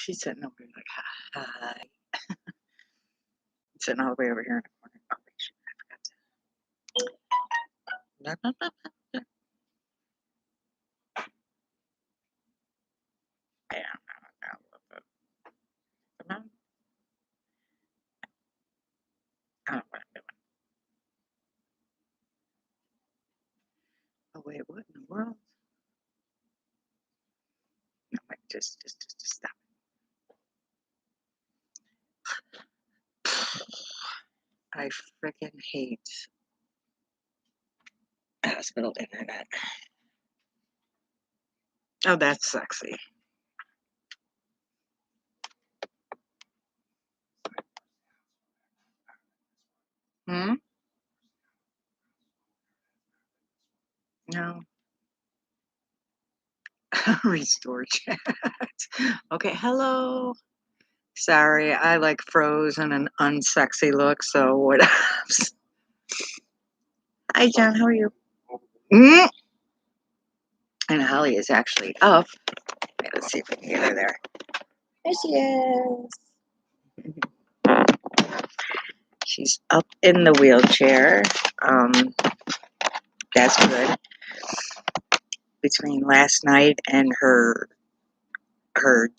She's sitting over here like, hi. Sitting all the way over here in the corner. Oh, wait, shit, I forgot to. Blah, blah, blah, blah, blah. I don't know. Come on. I don't know what I'm doing. Oh, wait, what in the world? No, wait, just stop. I freaking hate hospital internet. Oh, that's sexy. Hmm? No. Restore chat. Okay, hello. Sorry, I like froze in an unsexy look, so what else? Hi, John, how are you? Mm. And Holly is actually up. Okay, let's see if we can get her there. There she is. She's up in the wheelchair. That's good. Between last night and her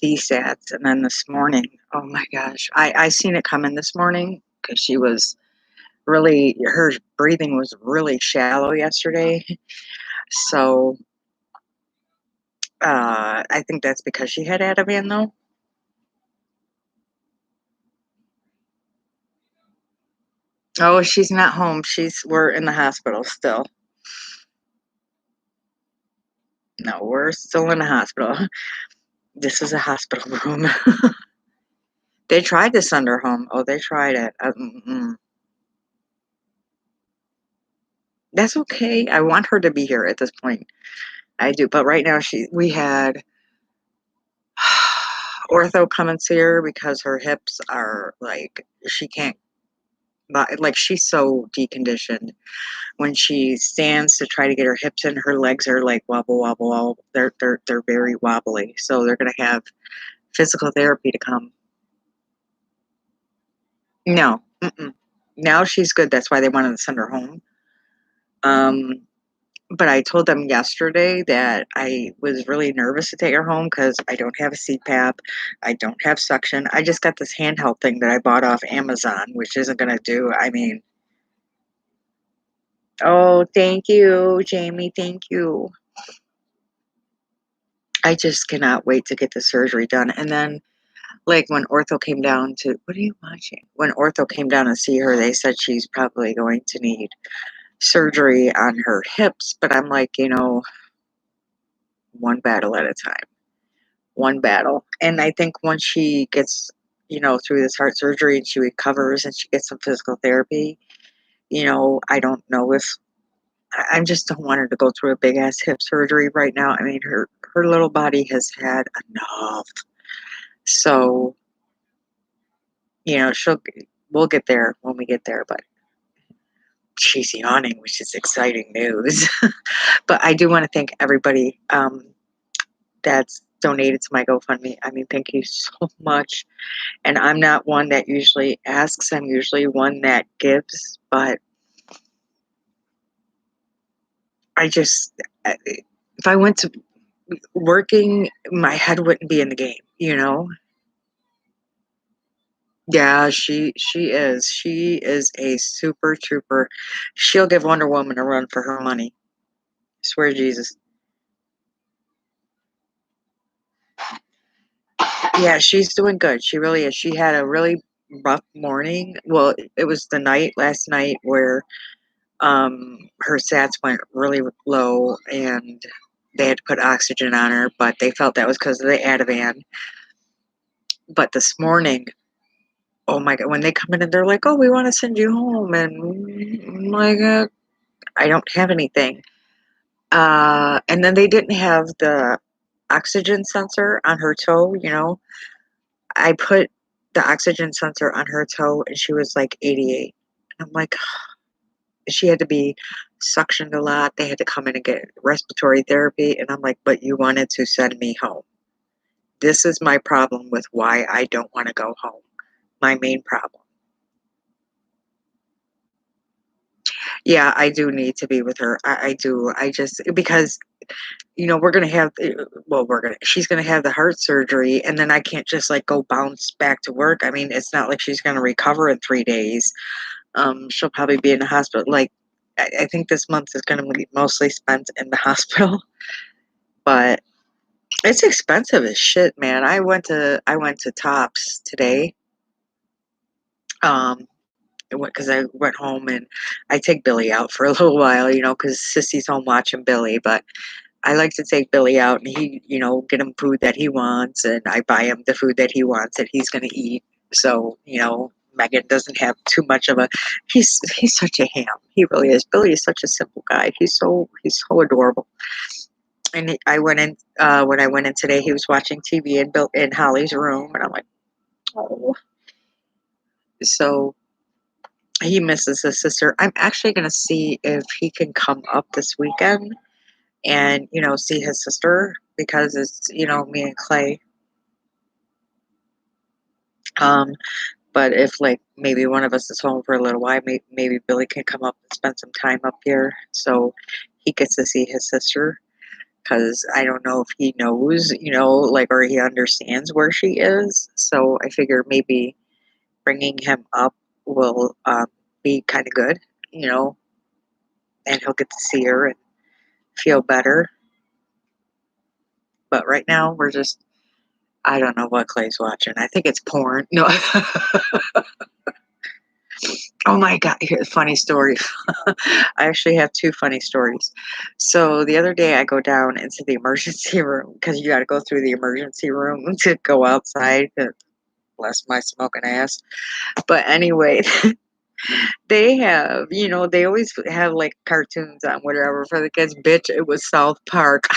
DSATs, and then this morning, oh my gosh, I seen it coming this morning because she was really, her breathing was really shallow yesterday. So I think that's because she had Ativan though. Oh, she's not home. We're in the hospital still. No, we're still in the hospital. This is a hospital room. They tried to send her home. Oh, they tried it. That's okay. I want her to be here at this point. I do, but right now we had ortho come and see her because her hips are like she can't. Like she's so deconditioned. When she stands to try to get her hips in, her legs are like wobble wobble wobble. They're very wobbly. So they're gonna have physical therapy to come. No, now she's good. That's why they wanted to send her home. But I told them yesterday that I was really nervous to take her home because I don't have a CPAP. I don't have suction. I just got this handheld thing that I bought off Amazon, which isn't going to do. I mean, oh, thank you, Jamie. Thank you. I just cannot wait to get the surgery done. And then, like, when ortho came down to, what are you watching? When ortho came down to see her, they said she's probably going to need surgery on her hips. But I'm like, one battle at a time. One battle. And I think once she gets, through this heart surgery and she recovers and she gets some physical therapy, I don't know if I just don't want her to go through a big ass hip surgery right now. I mean, her little body has had enough. So, we'll get there when we get there, but she's yawning, which is exciting news. But I do want to thank everybody that's donated to my GoFundMe. I mean, thank you so much. And I'm not one that usually asks, I'm usually one that gives, but if I went to working, my head wouldn't be in the game. Yeah, she is. She is a super trooper. She'll give Wonder Woman a run for her money. I swear to Jesus. Yeah, she's doing good. She really is. She had a really rough morning. Well, it was the night last night where her sats went really low and they had to put oxygen on her, but they felt that was because of the Ativan. But this morning, oh my God, when they come in and they're like, oh, we want to send you home. And I'm like, I don't have anything. And then they didn't have the oxygen sensor on her toe, I put the oxygen sensor on her toe and she was like 88. And I'm like, she had to be suctioned a lot. They had to come in and get respiratory therapy. And I'm like, but you wanted to send me home. This is my problem with why I don't want to go home. My main problem. Yeah, I do need to be with her. I do. I just because we're gonna have well, she's gonna have the heart surgery, and then I can't just like go bounce back to work. I mean, it's not like she's gonna recover in 3 days. She'll probably be in the hospital. Like, I think this month is gonna be mostly spent in the hospital, but it's expensive as shit, man. I went to Tops today. Um, because I went home and I take Billy out for a little while, because Sissy's home watching Billy, but I like to take Billy out and get him food that he wants, and I buy him the food that he wants that he's going to eat. So, Megan doesn't have too much of a. He's such a ham. He really is. Billy is such a simple guy. He's so adorable. And I went in when I went in today. He was watching TV in Holly's room, and I'm like, oh. So he misses his sister. I'm actually going to see if he can come up this weekend and see his sister because it's me and Clay. Um, but if like maybe one of us is home for a little while, maybe Billy can come up and spend some time up here so he gets to see his sister. Because I don't know if he knows, like, or he understands where she is. So I figure maybe bringing him up will be kind of good, and he'll get to see her and feel better. But right now, I don't know what Clay's watching. I think it's porn. No. Oh my God. Here's a funny story. I actually have two funny stories. So the other day, I go down into the emergency room because you got to go through the emergency room to go outside. Bless my smoking ass. But anyway, they have, they always have like cartoons on whatever for the kids. Bitch, it was South Park.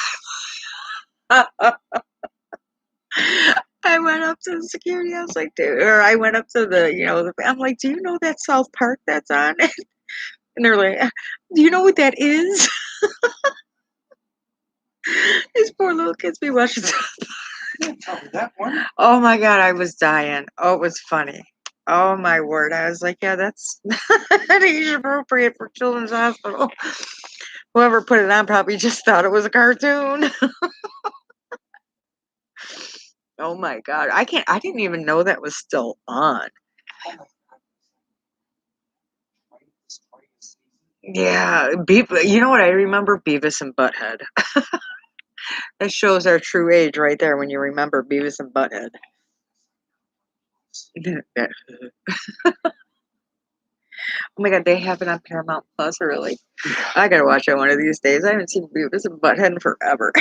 I went up to the security. I was like, dude, or I went up to I'm like, do you know that South Park that's on? And they're like, do you know what that is? These poor little kids be watching South Park. Tell me that one. Oh my God, I was dying. Oh, it was funny. Oh my word. I was like, yeah, that's age appropriate for Children's Hospital. Whoever put it on probably just thought it was a cartoon. Oh my God. I didn't even know that was still on. Yeah, you know what I remember? Beavis and Butthead. That shows our true age right there when you remember Beavis and Butthead. Oh my God, they have it on Paramount Plus, really? I gotta watch it one of these days. I haven't seen Beavis and Butthead in forever.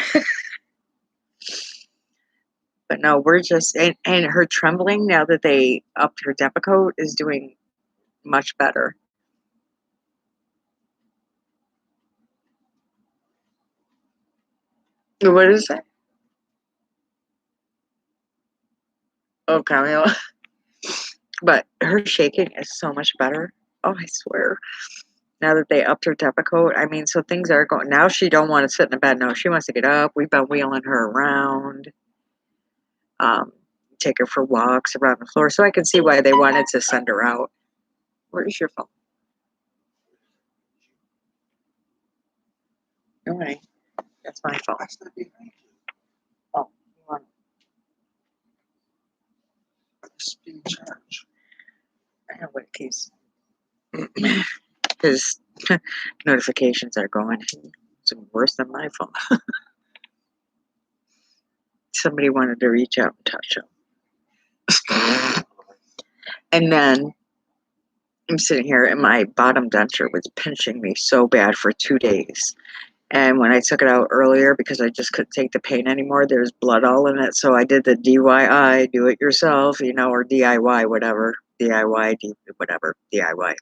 But no, we're just and her trembling now that they upped her Depakote is doing much better. What is it? Oh, Cameo. But her shaking is so much better. Oh, I swear. Now that they upped her Depakote, I mean, so things are going. Now she don't want to sit in the bed. No, she wants to get up. We've been wheeling her around, um, take her for walks around the floor. So I can see why they wanted to send her out. Where's your phone? No, honey, that's my phone. Oh, you want speed charge? I know what it keeps. His notifications are going. It's worse than my phone. Somebody wanted to reach out and touch him. And then I'm sitting here and my bottom denture was pinching me so bad for 2 days. And when I took it out earlier because I just couldn't take the pain anymore, there's blood all in it. So I did the DIY, do it yourself, or DIY, whatever. DIY, whatever, DIY.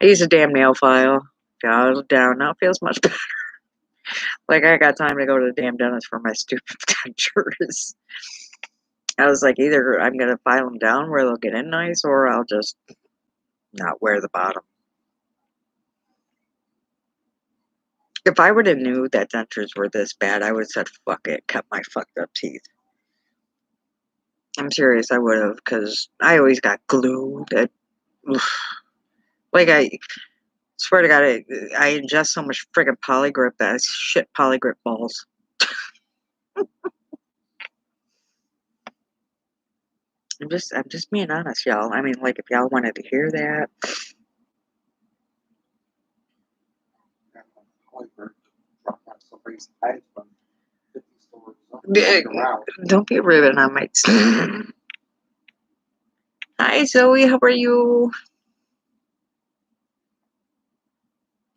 I used a damn nail file, got it down. Now it feels much better. Like I got time to go to the damn dentist for my stupid dentures. I was like, either I'm going to file them down where they'll get in nice, or I'll just not wear the bottom. If I would have knew that dentures were this bad, I would have said, fuck it, kept my fucked up teeth. I'm serious, I would have, because I always got glue that, oof. Like, I swear to God, I ingest so much friggin' Polygrip that it's shit Polygrip balls. I'm just being honest, y'all. I mean, like, if y'all wanted to hear that, don't be ribbing on my. Hi, Zoe. How are you?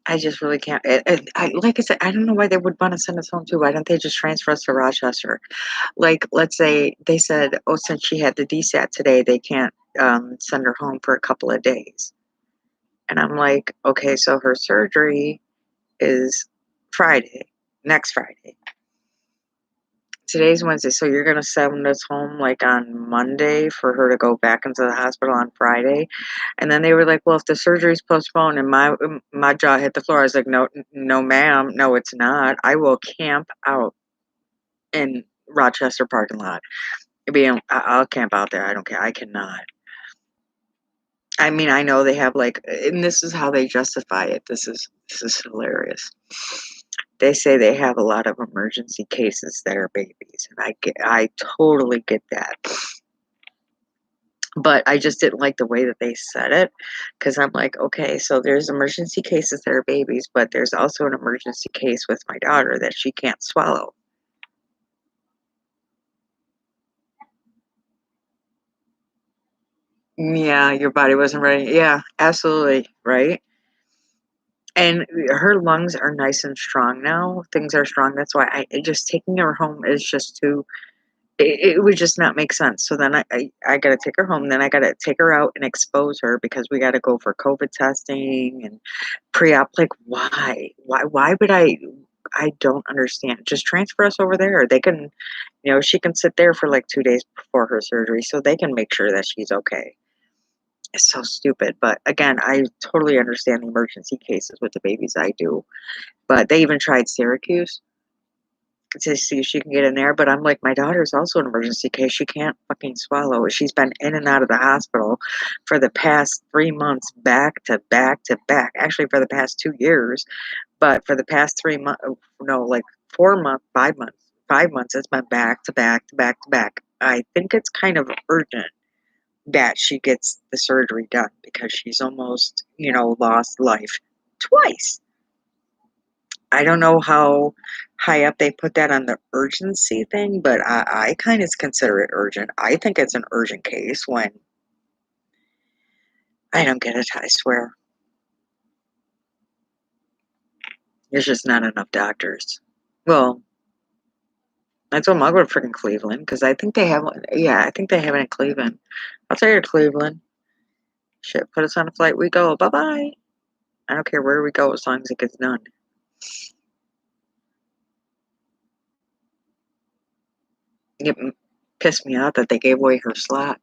I just really can't. Like I said, I don't know why they would want to send us home too. Why don't they just transfer us to Rochester? Like, let's say they said, oh, since she had the DSAT today, they can't send her home for a couple of days. And I'm like, okay, so her surgery is Friday, next Friday. Today's Wednesday, so you're gonna send us home like on Monday for her to go back into the hospital on Friday, and then they were like, "Well, if the surgery's postponed," and my jaw hit the floor. I was like, "No, no, ma'am, no, it's not. I will camp out in Rochester parking lot. I'll camp out there. I don't care. I cannot." I mean, I know they have like, and this is how they justify it. This is hilarious. They say they have a lot of emergency cases that are babies, and I totally get that. But I just didn't like the way that they said it, because I'm like, okay, so there's emergency cases that are babies, but there's also an emergency case with my daughter that she can't swallow. Yeah, your body wasn't ready. Yeah, absolutely, right? And her lungs are nice and strong now. Things are strong. That's why just taking her home is just too. It would just not make sense. So then I got to take her home. Then I got to take her out and expose her because we got to go for COVID testing and pre-op. Like, why? Why would I? I don't understand. Just transfer us over there. They can, she can sit there for like 2 days before her surgery, so they can make sure that she's okay. It's so stupid. But again, I totally understand the emergency cases with the babies. I do. But they even tried Syracuse to see if she can get in there. But I'm like, my daughter's also an emergency case. She can't fucking swallow. She's been in and out of the hospital for the past 3 months, back to back to back. Actually, for the past 2 years, but for the past 3 months, no, like 4 months, 5 months, 5 months, it's been back to back to back to back. I think it's kind of urgent that she gets the surgery done because she's almost, lost life twice. I don't know how high up they put that on the urgency thing, but I kind of consider it urgent. I think it's an urgent case when I don't get it, I swear. There's just not enough doctors. Well, I told them I'll go to freaking Cleveland because I think they have one. Yeah, I think they have it in Cleveland. I'll tell you to Cleveland. Shit, put us on a flight. We go. Bye bye. I don't care where we go as long as it gets done. It pissed me off that they gave away her slot.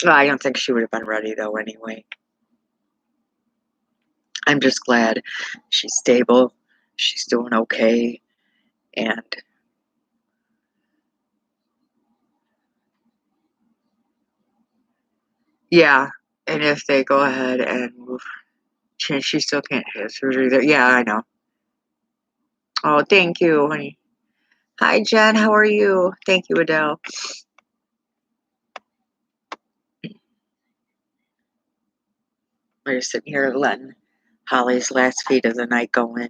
Well, I don't think she would have been ready though anyway. I'm just glad she's stable. She's doing okay. And yeah, and if they go ahead and move, she still can't have surgery there. Yeah, I know. Oh, thank you, honey. Hi, Jen. How are you? Thank you, Adele. We're just sitting here letting Holly's last feed of the night go in.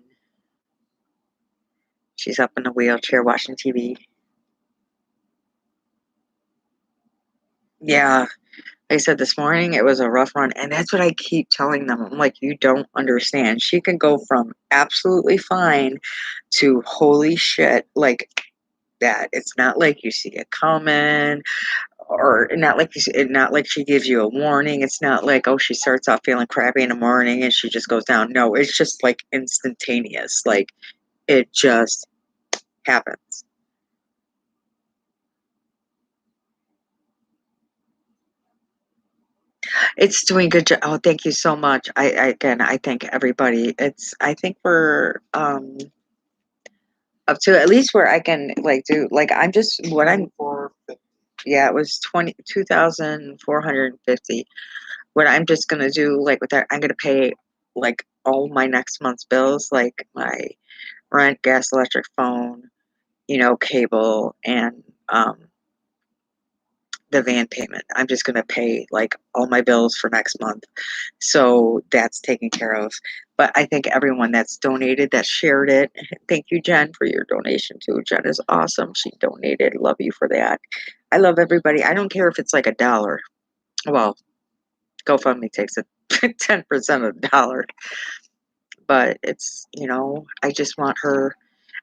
She's up in the wheelchair watching TV. Yeah, like I said this morning, it was a rough run. And that's what I keep telling them. I'm like, you don't understand. She can go from absolutely fine to holy shit, like that. It's not like you see it coming, or not like she gives you a warning. It's not like, oh, she starts off feeling crappy in the morning and she just goes down. No, it's just like instantaneous. Like it just happens. It's doing good job. Oh, thank you so much. Again, I thank everybody. I think we're up to at least where I can like do like I'm just what I'm for. Yeah, it was 2,450. What I'm just gonna do, like with that, I'm gonna pay like all my next month's bills, like my rent, gas, electric, phone, cable, and the van payment. I'm just gonna pay like all my bills for next month. So that's taken care of. But I think everyone that's donated, that shared it, thank you, Jen, for your donation too. Jen is awesome. She donated. Love you for that. I love everybody. I don't care if it's like a dollar. Well, GoFundMe takes a 10% of the dollar, but I just want her.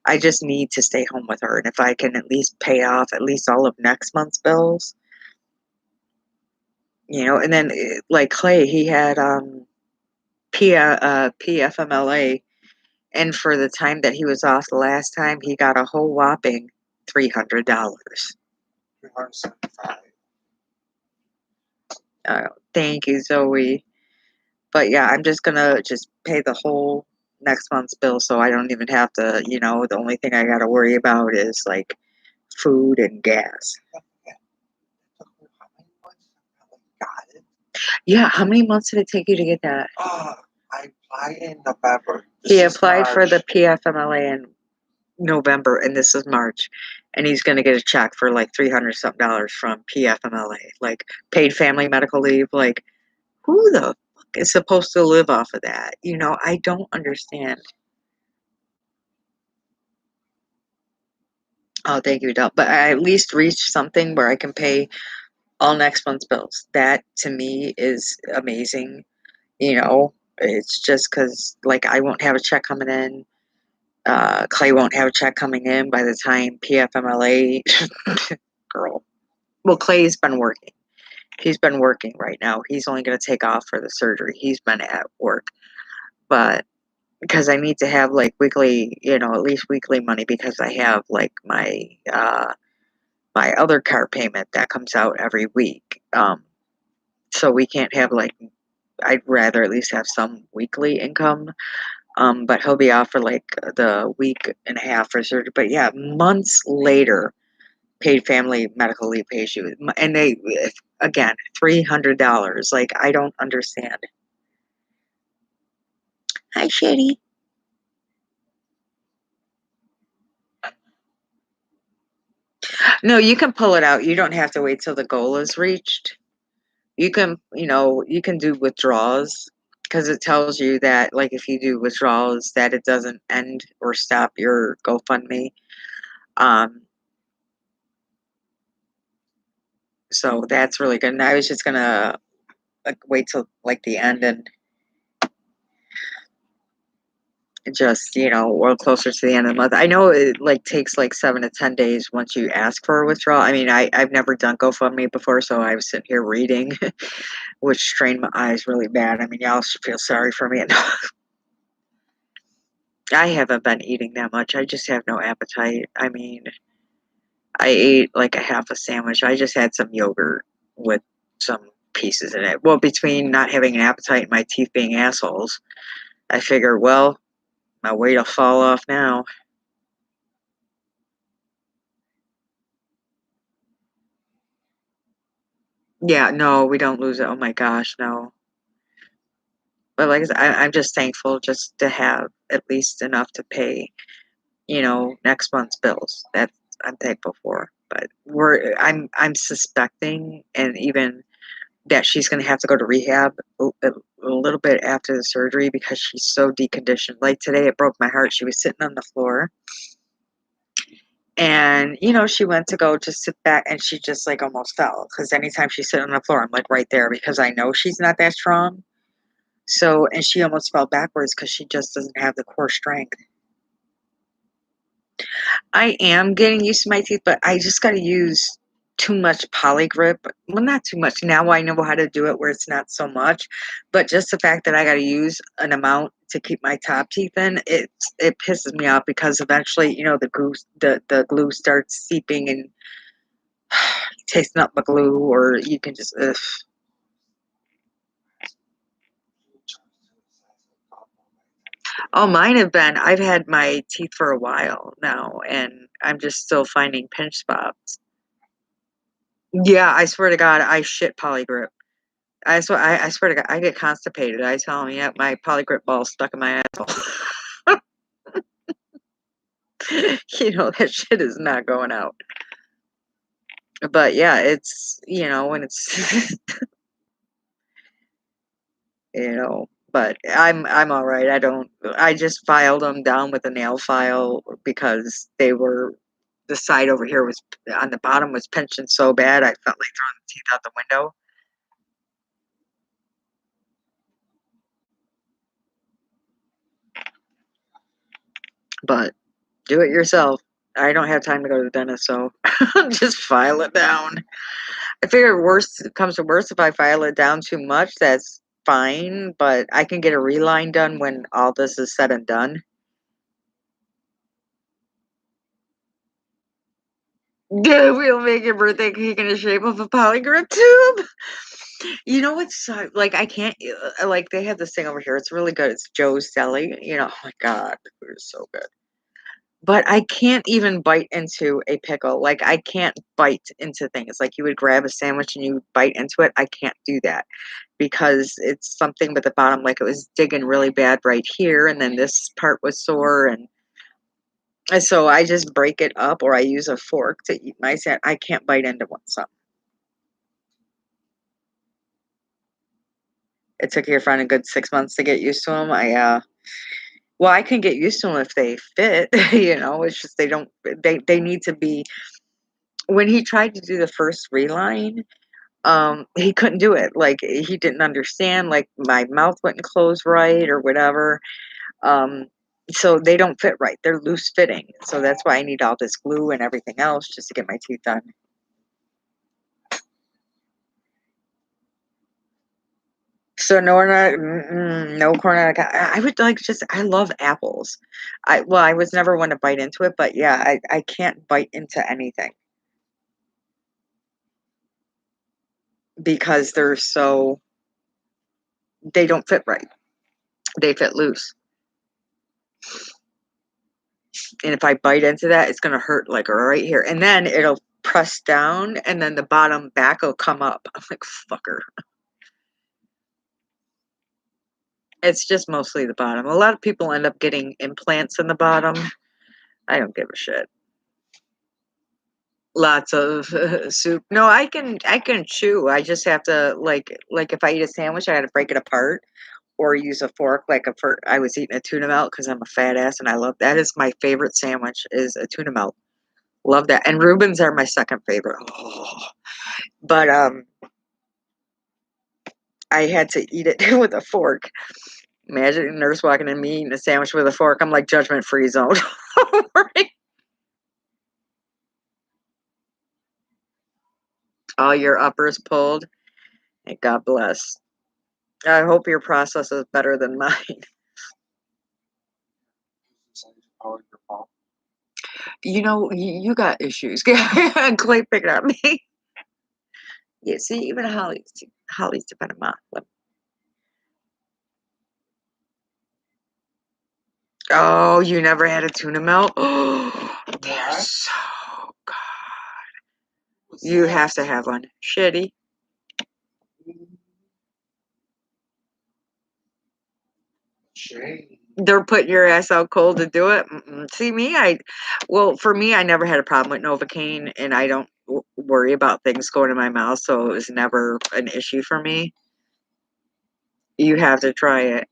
I just need to stay home with her, and if I can at least pay off at least all of next month's bills, and then like Clay, he had PFMLA, and for the time that he was off the last time, he got a whole whopping $300. 375. Thank you, Zoe. But yeah, I'm just gonna just pay the whole next month's bill, so I don't even have to. The only thing I got to worry about is like food and gas. How many months? I got it. Yeah, how many months did it take you to get that? I applied in November. He applied for the PFMLA in November, and this is March, and he's going to get a check for like 300 something dollars from PFMLA, like paid family medical leave. Like, who the fuck is supposed to live off of that? I don't understand. Oh, thank you, Del. But I at least reached something where I can pay all next month's bills. That to me is amazing. It's just because, like, I won't have a check coming in. Clay won't have a check coming in by the time PFMLA. Girl. Well, Clay's been working. He's been working right now. He's only going to take off for the surgery. He's been at work. But because I need to have like weekly, at least weekly money because I have like my other car payment that comes out every week. So we can't have like I'd rather at least have some weekly income. But he'll be off for like the week and a half for surgery. But yeah, months later, paid family medical leave pays you, and they again $300. Like I don't understand. Hi, Shitty. No, you can pull it out. You don't have to wait till the goal is reached. You can do withdrawals because it tells you that, like, if you do withdrawals, that it doesn't end or stop your GoFundMe. Um, so that's really good. And I was just gonna like wait till like the end and just or closer to the end of the month. I know it like takes like 7 to 10 days once you ask for a withdrawal. I mean, I've never done GoFundMe before, so I was sitting here reading, which strained my eyes really bad. I mean, y'all should feel sorry for me. I haven't been eating that much. I just have no appetite. I mean, I ate like a half a sandwich. I just had some yogurt with some pieces in it. Well, between not having an appetite and my teeth being assholes, I figured, well, my weight will fall off now. Yeah, no, we don't lose it. Oh my gosh, no. But like I said, I'm just thankful just to have at least enough to pay, next month's bills. That I'm thankful for. But I'm suspecting, and even that she's going to have to go to rehab a little bit after the surgery because she's so deconditioned. Like today, it broke my heart. She was sitting on the floor, and she went to go just sit back, and she just like almost fell because anytime she's sitting on the floor, I'm like right there because I know she's not that strong. So, and she almost fell backwards because she just doesn't have the core strength. I am getting used to my teeth, but I just got to use too much poly grip. Well, not too much. Now I know how to do it where it's not so much, but just the fact that I got to use an amount to keep my top teeth in, it pisses me off because eventually, the glue starts seeping and tasting up the glue, or you can just. Ugh. Oh, mine have been. I've had my teeth for a while now, and I'm just still finding pinch spots. Yeah, I swear to God, I shit Polygrip. I swear to God, I get constipated. I tell them, yeah, my Polygrip ball stuck in my asshole. That shit is not going out. But yeah, it's, when it's, but I'm all right. I just filed them down with a nail file because the side over here was on the bottom was pinching so bad I felt like throwing the teeth out the window. But do it yourself. I don't have time to go to the dentist, so just file it down. I figure worst comes to worst if I file it down too much, that's fine, but I can get a reline done when all this is said and done. We'll make your birthday cake in the shape of a polygrip tube. You know what's like I can't like they have this thing over here. It's really good. It's Joe's Deli. Oh my god, the food is so good. But I can't even bite into a pickle. Like I can't bite into things. Like you would grab a sandwich and you bite into it. I can't do that because it's something with the bottom. Like it was digging really bad right here, and then this part was sore, and so I just break it up, or I use a fork to eat my sandwich. I can't bite into one. So it took your friend a good 6 months to get used to them. Well, I can get used to them if they fit. It's just they don't. They need to be. When he tried to do the first reline, he couldn't do it. Like he didn't understand. Like my mouth wouldn't close right or whatever. Um, so they don't fit right. They're loose fitting. So that's why I need all this glue and everything else just to get my teeth done. So no, no corn on the cob. I would like I love apples. I was never one to bite into it, but yeah, I can't bite into anything because they don't fit right. They fit loose. And if I bite into that, it's gonna hurt like right here. And then it'll press down and then the bottom back will come up. I'm like, fucker. It's just mostly the bottom. A lot of people end up getting implants in the bottom. I don't give a shit. Lots of soup. No, I can chew. I just have to like if I eat a sandwich, I got to break it apart or use a fork. I was eating a tuna melt because I'm a fat ass and I love that is my favorite sandwich is a tuna melt. Love that. And Reubens are my second favorite. Oh. But I had to eat it with a fork. Imagine a nurse walking in me eating a sandwich with a fork. I'm like judgment free zone. Right? All your uppers pulled. And God bless. I hope your process is better than mine. You got issues. Clay picked at me. Yeah, see, even Holly's dependent on them. Oh, you never had a tuna melt? Oh, they're so good. You have to have one. Shitty. Shame. They're putting your ass out cold to do it. See me, well, for me, I never had a problem with Novocaine, and I don't worry about things going in my mouth, so it was never an issue for me. You have to try it.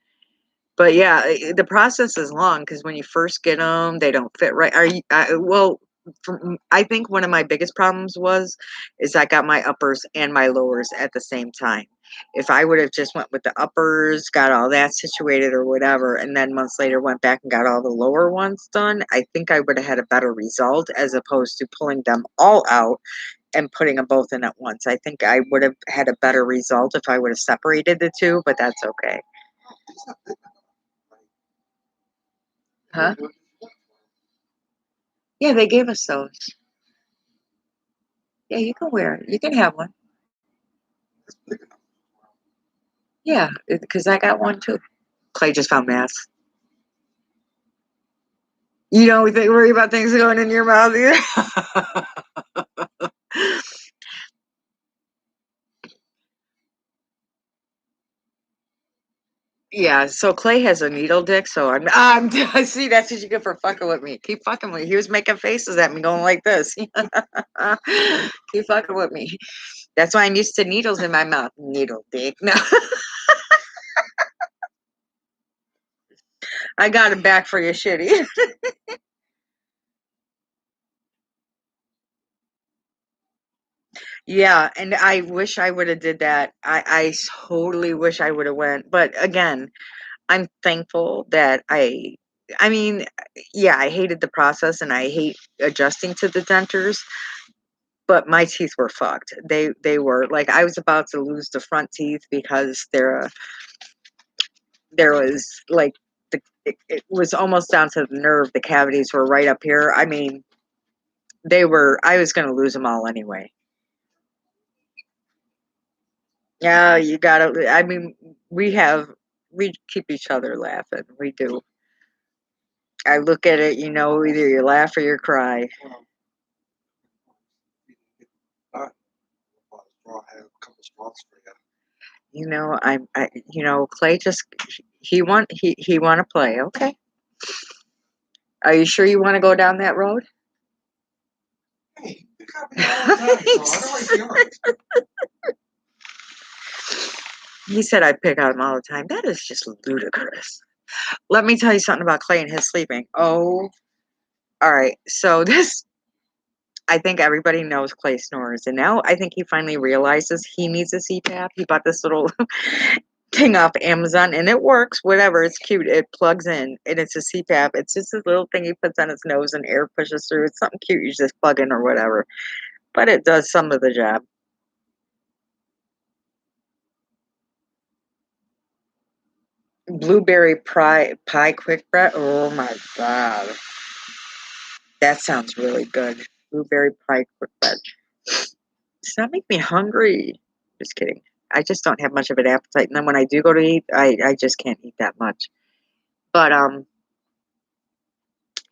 But yeah, the process is long because when you first get them, they don't fit right. Well, I think one of my biggest problems is I got my uppers and my lowers at the same time. If I would have just went with the uppers, got all that situated or whatever, and then months later went back and got all the lower ones done, I think I would have had a better result as opposed to pulling them all out and putting them both in at once. I think I would have had a better result if I would have separated the two, but that's okay. Huh? Yeah, they gave us those. Yeah, you can wear it. You can have one. Yeah, because I got one too. Clay just found mass. You don't worry about things going in your mouth either. Yeah, so Clay has a needle dick, so I'm see, that's what you get for fucking with me. Keep fucking with me. He was making faces at me going like this. Keep fucking with me. That's why I'm used to needles in my mouth. Needle dick. No. I got it back for you, shitty. Yeah, and I wish I would have did that. I totally wish I would have went. But again, I'm thankful that I mean, yeah, I hated the process and I hate adjusting to the dentures, but my teeth were fucked. They were like I was about to lose the front teeth because there was like it was almost down to the nerve. The cavities were right up here. I mean, I was going to lose them all anyway. Yeah, you gotta. I mean, we keep each other laughing. We do. I look at it, either you laugh or you cry. Well, you didn't get done. I have a couple spots for you. Clay just he want to play. Okay, are you sure you want to go down that road? Hey, you got me all the time, so I don't like yours. He said I pick on him all the time. That is just ludicrous. Let me tell you something about Clay and his sleeping. Oh, all right. So I think everybody knows Clay snores, and now I think he finally realizes he needs a CPAP. He bought this little thing off Amazon, and it works. Whatever, it's cute. It plugs in, and it's a CPAP. It's just a little thing he puts on his nose, and air pushes through. It's something cute. You just plug in or whatever, but it does some of the job. Blueberry pie quick bread. Oh my god, that sounds really good. Blueberry pie quick bread. Does that make me hungry? Just kidding. I just don't have much of an appetite, and then when I do go to eat, I just can't eat that much. But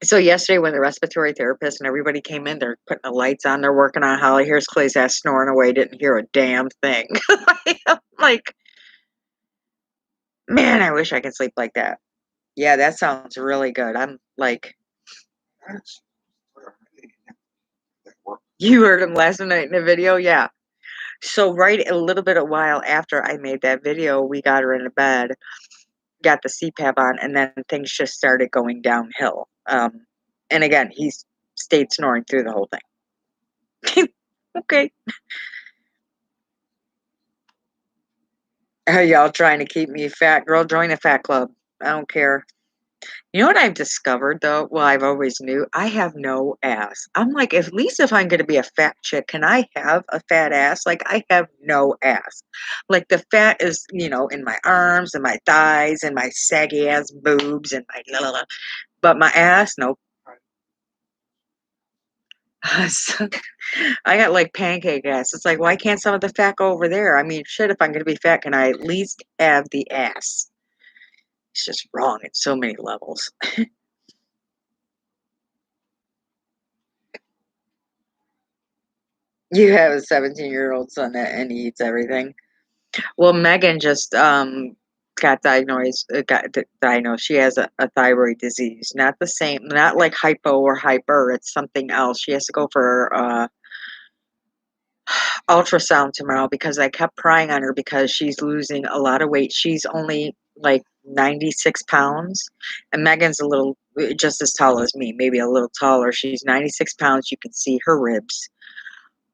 so yesterday when the respiratory therapist and everybody came in, they're putting the lights on, they're working on Holly. Here's Clay's ass snoring away, didn't hear a damn thing. I'm like, man, I wish I could sleep like that. Yeah, that sounds really good. I'm like, That's that work. you heard him last night in the video, yeah. So right a little bit a while after I made that video, we got her into bed, got the CPAP on, and then things just started going downhill. And again, he's stayed snoring through the whole thing. Okay. Are y'all trying to keep me fat? Girl, join the fat club. I don't care. You know what I've discovered though? Well, I've always knew I have no ass. I'm like, at least if I'm gonna be a fat chick, can I have a fat ass? Like I have no ass. Like the fat is, in my arms and my thighs and my saggy ass boobs and my la la la. But my ass, nope. So, I got like pancake ass. It's like, why can't some of the fat go over there? I mean, shit, if I'm gonna be fat, can I at least have the ass? It's just wrong at so many levels. You have a 17-year-old son that and he eats everything. Well, Megan just got diagnosed. She has a thyroid disease, not the same, not like hypo or hyper. It's something else. She has to go for ultrasound tomorrow because I kept prying on her because she's losing a lot of weight. She's only like 96 pounds, and Megan's a little just as tall as me, maybe a little taller. She's 96 pounds. You can see her ribs.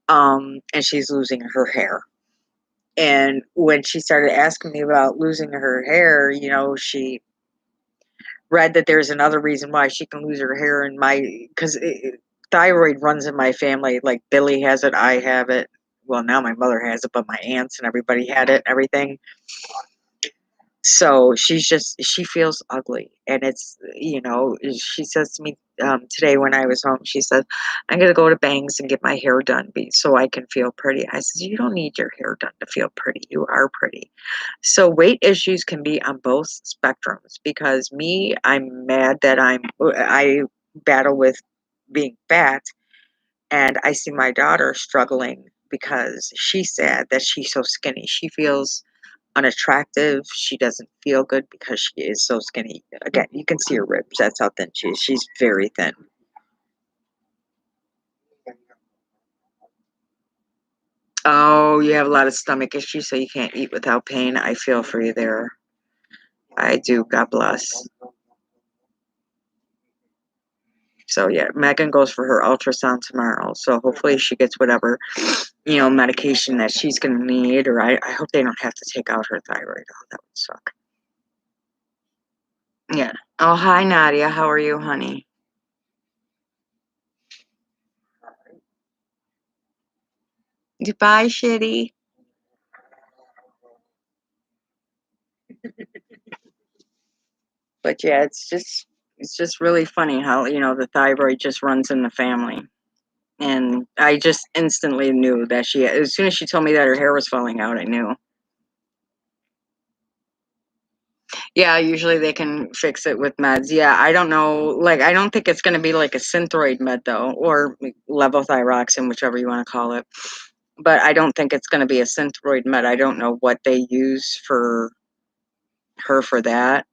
And she's losing her hair. And when she started asking me about losing her hair, she read that there's another reason why she can lose her hair in because thyroid runs in my family. Like Billy has it, I have it. Well, now my mother has it, but my aunts and everybody had it and everything. So she feels ugly. And she says to me today when I was home, she said, I'm going to go to Bangs and get my hair done so I can feel pretty. I said, you don't need your hair done to feel pretty. You are pretty. So weight issues can be on both spectrums because I'm mad that I battle with being fat, and I see my daughter struggling because she's sad that she's so skinny. She feels unattractive. She doesn't feel good because she is so skinny. Again, you can see her ribs. That's how thin she is. She's very thin. Oh, you have a lot of stomach issues, so you can't eat without pain. I feel for you there. I do. God bless. So yeah, Megan goes for her ultrasound tomorrow. So hopefully she gets whatever, medication that she's gonna need, or I hope they don't have to take out her thyroid. Oh, that would suck. Yeah. Oh, hi Nadia. How are you, honey? Goodbye, shitty. But yeah, it's just really funny how, the thyroid just runs in the family. And I just instantly knew that as soon as she told me that her hair was falling out, I knew. Yeah, usually they can fix it with meds. Yeah, I don't know. Like, I don't think it's going to be like a Synthroid med, though, or levothyroxine, whichever you want to call it. But I don't think it's going to be a Synthroid med. I don't know what they use for her for that.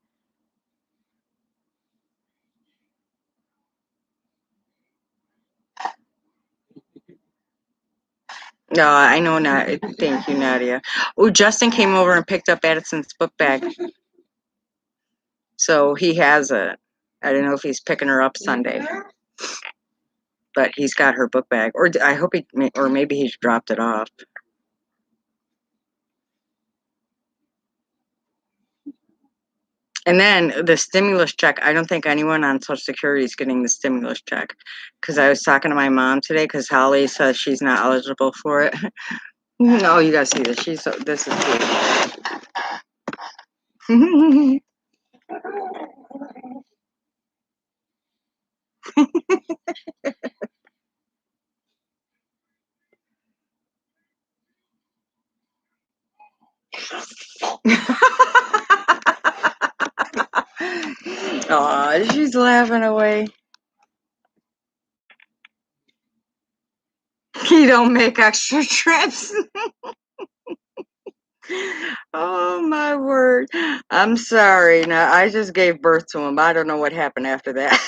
No, I know not. Thank you, Nadia. Oh, Justin came over and picked up Addison's book bag. So he has it. I don't know if he's picking her up Sunday, but he's got her book bag. Or I hope or maybe he's dropped it off. And then the stimulus check, I don't think anyone on Social Security is getting the stimulus check. Because I was talking to my mom today because Holly says she's not eligible for it. No, you gotta see this. This is cute. Aw, she's laughing away. You don't make extra trips. Oh my word. I'm sorry. Now I just gave birth to him. I don't know what happened after that.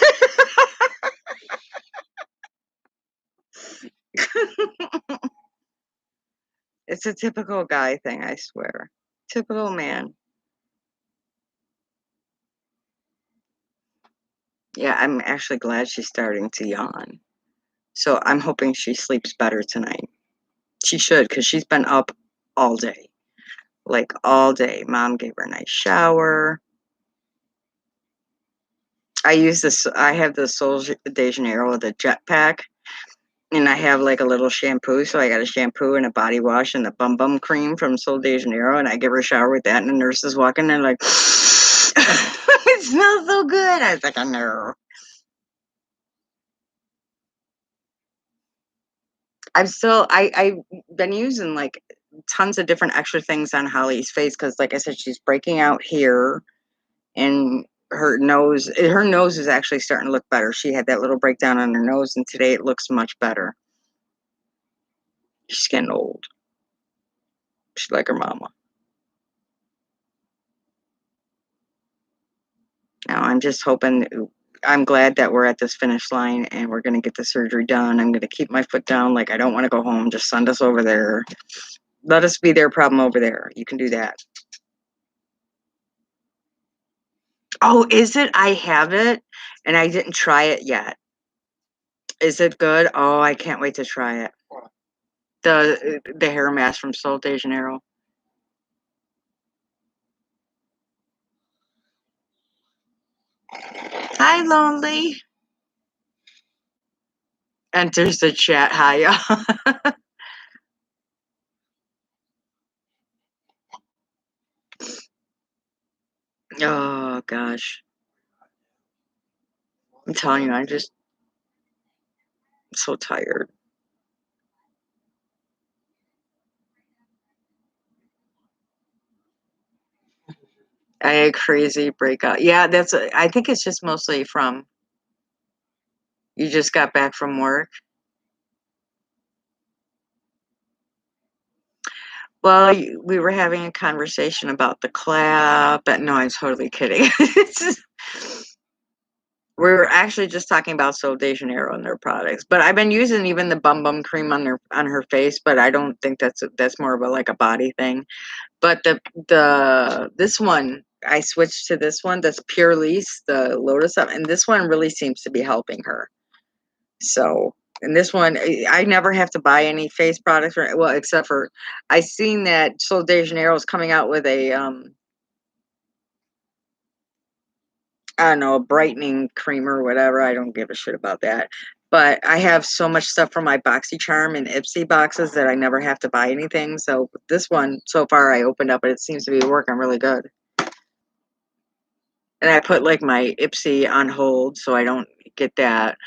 It's a typical guy thing, I swear. Typical man. Yeah, I'm actually glad she's starting to yawn. So I'm hoping she sleeps better tonight. She should, because she's been up all day. Like all day. Mom gave her a nice shower. I have the Sol de Janeiro, the jetpack, and I have like a little shampoo. So I got a shampoo and a body wash and the bum bum cream from Sol de Janeiro, and I give her a shower with that. And the nurses walk in and like, it smells so good. I was like, I know. I've been using like tons of different extra things on Holly's face because, like I said, she's breaking out here, and her nose is actually starting to look better. She had that little breakdown on her nose, and today it looks much better. She's getting old. She's like her mama. Now I'm just hoping. I'm glad that we're at this finish line and we're going to get the surgery done. I'm going to keep my foot down. Like, I don't want to go home. Just send us over there. Let us be their problem over there. You can do that. Oh, is it? I have it and I didn't try it yet. Is it good? Oh, I can't wait to try it. The hair mask from Sol de Janeiro. Hi, Lonely. Enters the chat. Hi. Oh, gosh. I'm telling you, I'm just so tired. I had a crazy breakout. Yeah, I think it's just mostly from you just got back from work. Well, we were having a conversation about the clap, but no, I'm totally kidding. We're actually just talking about Sol de Janeiro and their products, but I've been using even the Bum Bum cream on her face, but I don't think that's more of a like a body thing. But the this one I switched to this one that's Pure Lease, the Lotus up, and this one really seems to be helping her. So, and this one I never have to buy any face products, or well, except for I seen that Sol de Janeiro is coming out with a I don't know, a brightening cream or whatever. I don't give a shit about that. But I have so much stuff from my BoxyCharm and Ipsy boxes that I never have to buy anything. So this one, so far, I opened up, and it seems to be working really good. And I put like my Ipsy on hold so I don't get that.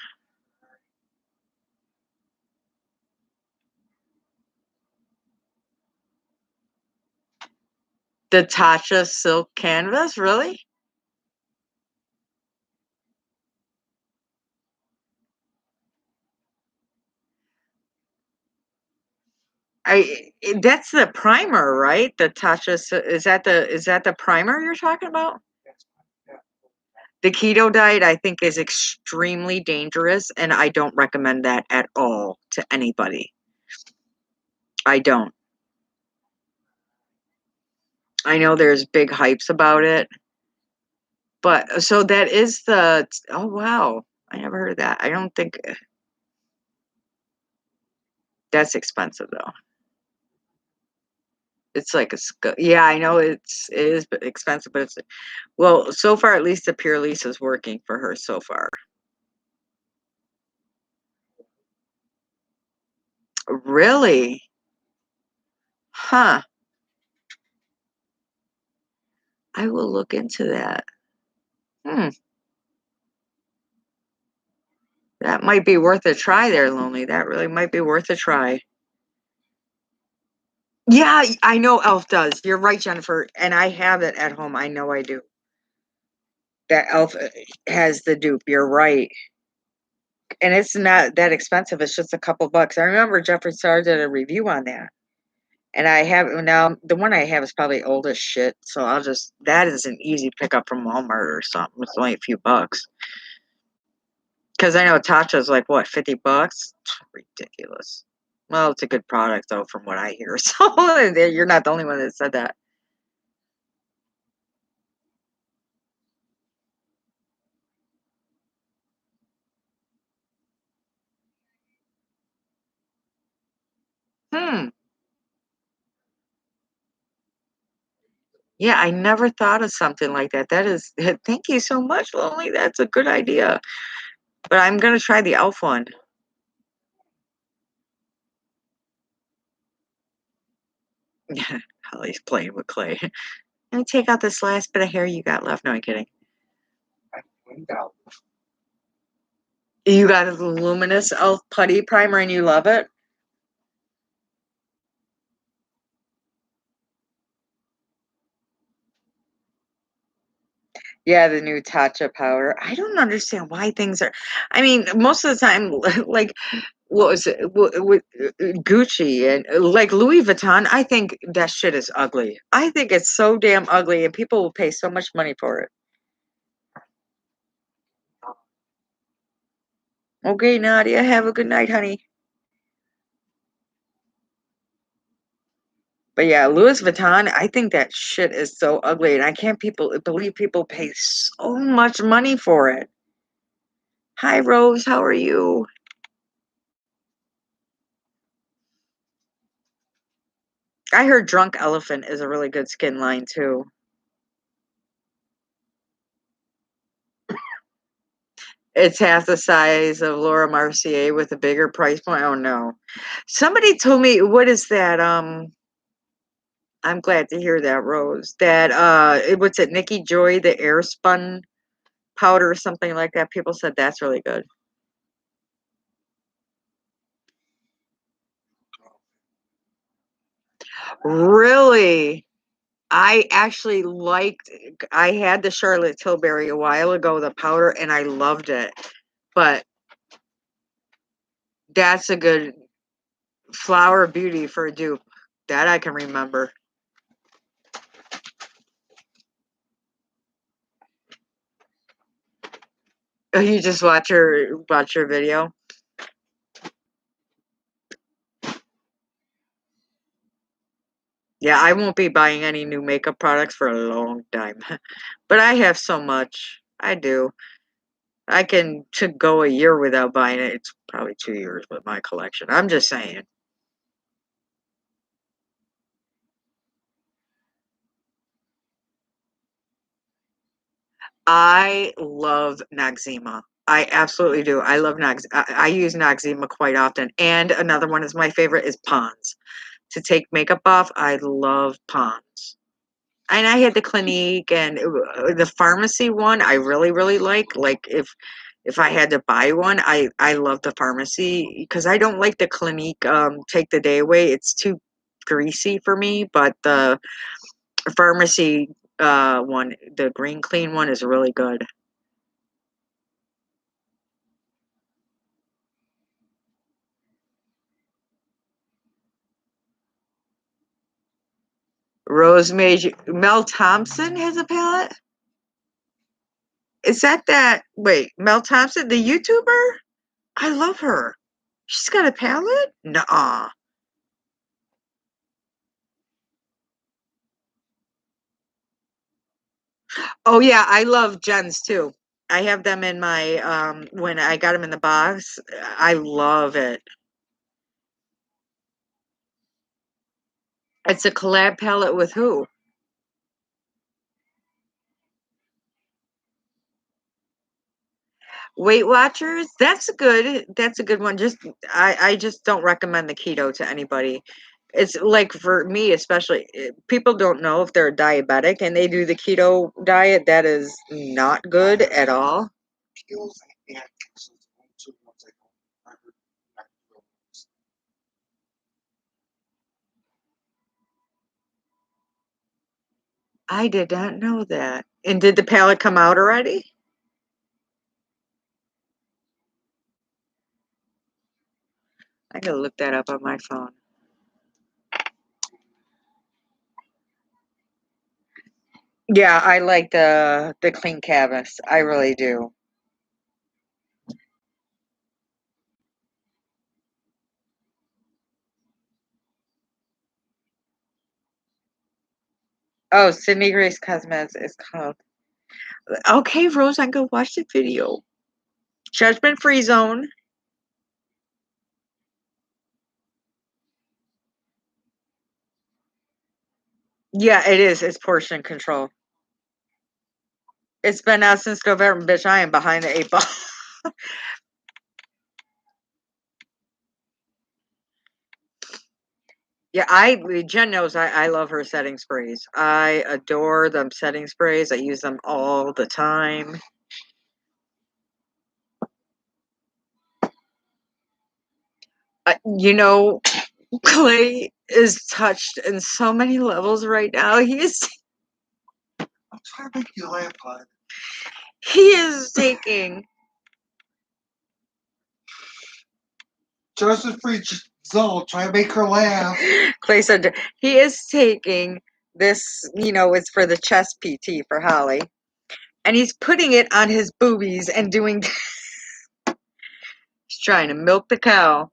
The Tatcha Silk Canvas, really? That's the primer, right? The Tatcha is that the primer you're talking about? Yes, yeah. The keto diet, I think, is extremely dangerous, and I don't recommend that at all to anybody. I don't. I know there's big hypes about it, but so that is the oh wow, I never heard of that. I don't think that's expensive though. It's like yeah, I know it is expensive, but it's well so far at least the Pure Lease is working for her so far. Really? Huh. I will look into that. Hmm. That might be worth a try there, Lonely. That really might be worth a try. Yeah, I know Elf does. You're right, Jennifer. And I have it at home. I know I do. That Elf has the dupe. You're right. And it's not that expensive. It's just a couple bucks. I remember Jeffree Star did a review on that. And I have now the one I have is probably old as shit. So I'll just that is an easy pickup from Walmart or something. It's only a few bucks. Because I know Tatcha's like what, $50? Ridiculous. Well, it's a good product though, from what I hear. So you're not the only one that said that. Hmm. Yeah, I never thought of something like that. That is, thank you so much, Lonely. That's a good idea. But I'm gonna try the elf one. Holly's playing with clay. Let me take out this last bit of hair you got left. No, I'm kidding. I went out. You got a luminous elf putty primer and you love it? Yeah, the new Tatcha powder. I don't understand why things are. I mean, most of the time, like what was it with Gucci and like Louis Vuitton? I think that shit is ugly. I think it's so damn ugly, and people will pay so much money for it. Okay, Nadia, have a good night, honey. But yeah, Louis Vuitton, I think that shit is so ugly, and I can't people believe people pay so much money for it. Hi, Rose, how are you? I heard Drunk Elephant is a really good skin line too. It's half the size of Laura Mercier with a bigger price point. Oh no. Somebody told me what is that? I'm glad to hear that, Rose. That what's it, Nikki Joy, the air spun powder or something like that. People said that's really good. Really? I actually liked I had the Charlotte Tilbury a while ago, the powder, and I loved it. But that's a good Flower Beauty for a dupe. That I can remember. Oh, you just watch your video? Yeah, I won't be buying any new makeup products for a long time. But I have so much. I do. I can to go a year without buying it. It's probably 2 years with my collection. I'm just saying. I love Noxzema. I absolutely do. I love Nox. I use Noxzema quite often. And another one is my favorite is Pond's. To take makeup off, I love Pond's. And I had the Clinique and the pharmacy one. I really, really like. Like if I had to buy one, I love the pharmacy because I don't like the Clinique. Take the day away. It's too greasy for me. But the pharmacy one, the green clean one, is really good. Rosemary Mel Thompson has a palette. Is that wait, Mel Thompson, the YouTuber? I love her. She's got a palette? Nuh-uh. Oh yeah, I love Jen's too. I have them in my when I got them in the box. I love it. It's a collab palette with who? Weight Watchers. That's a good one. Just I just don't recommend the keto to anybody. It's like for me especially, people don't know if they're diabetic and they do the keto diet. That is not good at all. Skills and Atkins is the only two ones I heard not real ones. I did not know that. And did the palette come out already? I gotta look that up on my phone. Yeah, I like the clean canvas. I really do. Oh, Sydney Grace Cosmetics is called. Okay, Rose, I go watch the video. Judgment Free Zone. Yeah, it is. It's portion control. It's been out since November, bitch. I am behind the eight ball. Yeah, Jen knows I love her setting sprays. I adore them setting sprays. I use them all the time. You know, Clay is touched in so many levels right now. I'm trying to make you laugh, bud. He is taking Joseph Free Zone, try to make her laugh. Clay said he is taking this, it's for the chest PT for Holly, and he's putting it on his boobies and doing he's trying to milk the cow.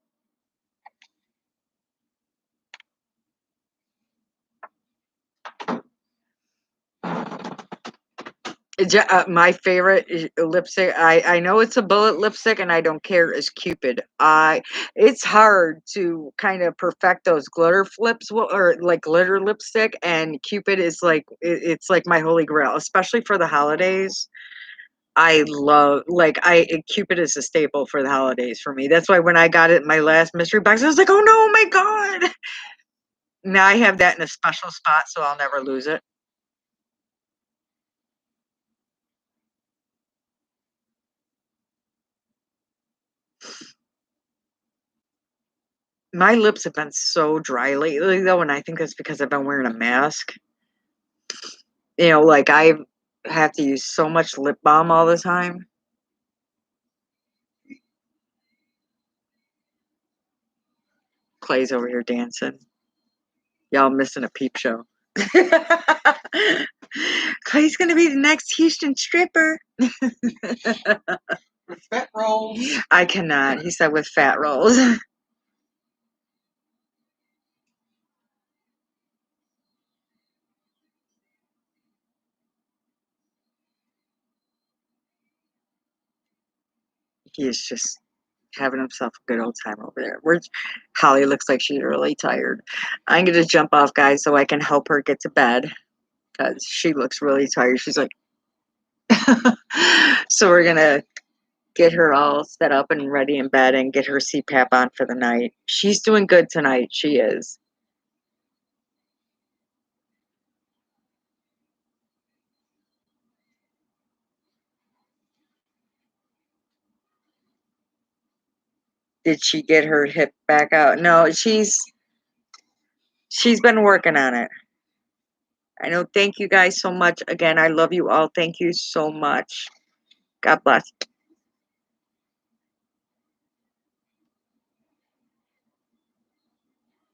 My favorite lipstick. I know it's a bullet lipstick, and I don't care. Is Cupid. It's hard to kind of perfect those glitter flips or like glitter lipstick, and Cupid is like it's like my holy grail, especially for the holidays. I love like I Cupid is a staple for the holidays for me. That's why when I got it in my last mystery box, I was like, oh no, my god! Now I have that in a special spot, so I'll never lose it. My lips have been so dry lately, though, and I think that's because I've been wearing a mask. Like I have to use so much lip balm all the time. Clay's over here dancing. Y'all missing a peep show. Clay's gonna be the next Houston stripper. With fat rolls. I cannot. He said with fat rolls. He is just having himself a good old time over there. Holly looks like she's really tired. I'm gonna jump off, guys, so I can help her get to bed because she looks really tired. She's like, so we're gonna get her all set up and ready in bed and get her CPAP on for the night. She's doing good tonight. She is. Did she get her hip back out? No, she's been working on it. I know. Thank you guys so much. Again, I love you all. Thank you so much. God bless.